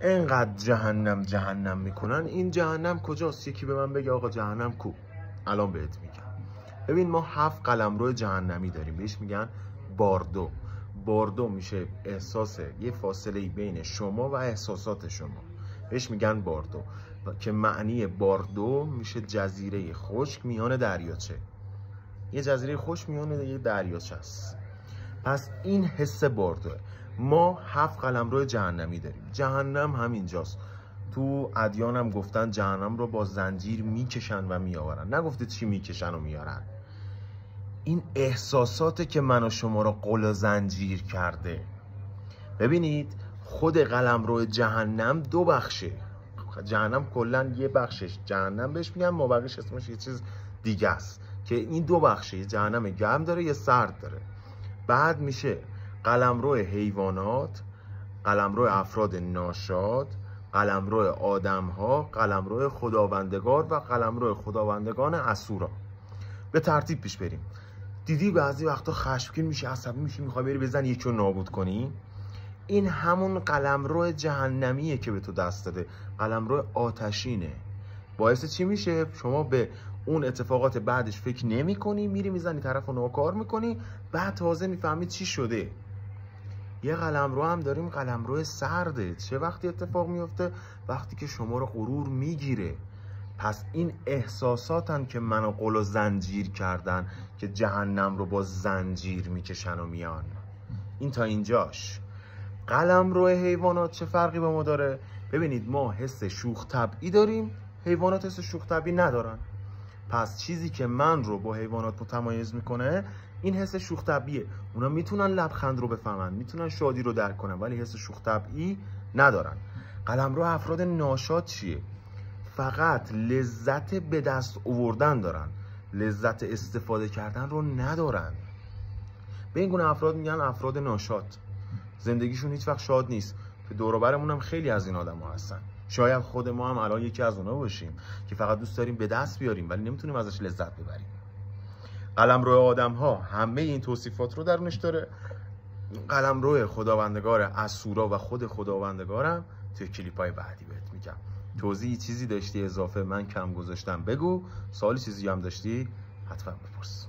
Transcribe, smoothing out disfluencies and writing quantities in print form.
انقدر جهنم جهنم میکنن. این جهنم کجاست؟ یکی به من بگه آقا جهنم کو؟ الان بهت میگم. ببین ما 7 قلمرو جهنمی داریم، بهش میگن باردو. باردو میشه احساس یه فاصله بین شما و احساسات شما، بهش میگن باردو، که معنی باردو میشه جزیره خشک میان دریاچه. یه جزیره خشک میان یه دریاچه است. پس این حس باردوه. ما 7 قلمرو جهنمی داریم. جهنم همینجاست. تو ادیان هم گفتن جهنم رو با زنجیر میکشن و میآورن، نگفته چی میکشن و میارن. این احساساته که من و شما رو قل و زنجیر کرده. ببینید خود قلمرو جهنم 2 بخشه. جهنم کلا یه بخشش جهنم بهش میگن، ما بقیش اسمش یه چیز دیگه است، که این 2 بخشه. یه جهنم گرم داره، یه سرد داره. بعد میشه قلمرو حیوانات، قلمرو افراد ناشاد، قلمرو آدم‌ها، قلمرو خداوندگار و قلمرو خداوندگان اسورا. به ترتیب پیش بریم. دیدی بعضی وقتا خشمگین میشی، عصبی میشی، میخوای بری بزنی یکی رو نابود کنی؟ این همون قلمرو جهنمیه که به تو دست داده، قلمرو آتشینه. باعث چی میشه؟ شما به اون اتفاقات بعدش فکر نمی کنی، میری میزنی طرف رو ناکار میکنی، بعد تازه میفهمی چی شده. یه قلمرو هم داریم، قلمرو سرده. چه وقتی اتفاق میفته؟ وقتی که شما رو غرور میگیره. پس این احساساتن که منو قل و زنجیر کردن، که جهنم رو با زنجیر میکشن و میان. این تا اینجاش. قلمرو حیوانات چه فرقی با ما داره؟ ببینید ما حس شوخ طبعی داریم، حیوانات حس شوخ طبعی ندارن. پس چیزی که من رو با حیوانات متمایز میکنه این حس شوخ طبعیه. اونا میتونن لبخند رو بفهمن، میتونن شادی رو درک کنن، ولی حس شوخ طبعی ندارن. قلمرو افراد ناشاد چیه؟ فقط لذت به دست آوردن دارن، لذت استفاده کردن رو ندارن. به این گونه افراد میگن افراد ناشاد. زندگیشون هیچ وقت شاد نیست. که دور و برمون هم خیلی از این آدم ها هستن. شاید خود ما هم الان یکی از اونها باشیم که فقط دوست داریم به دست بیاریم ولی نمیتونیم ازش لذت ببریم. قلمرو آدم ها همه این توصیفات رو درونش داره. قلمرو خداوندگار اسورا و خود خداوندگارم توی کلیپ های بعدی بهت میگم. توضیحی چیزی داشتی اضافه من کم گذاشتم بگو. سوالی چیزی هم داشتی حتما بپرس.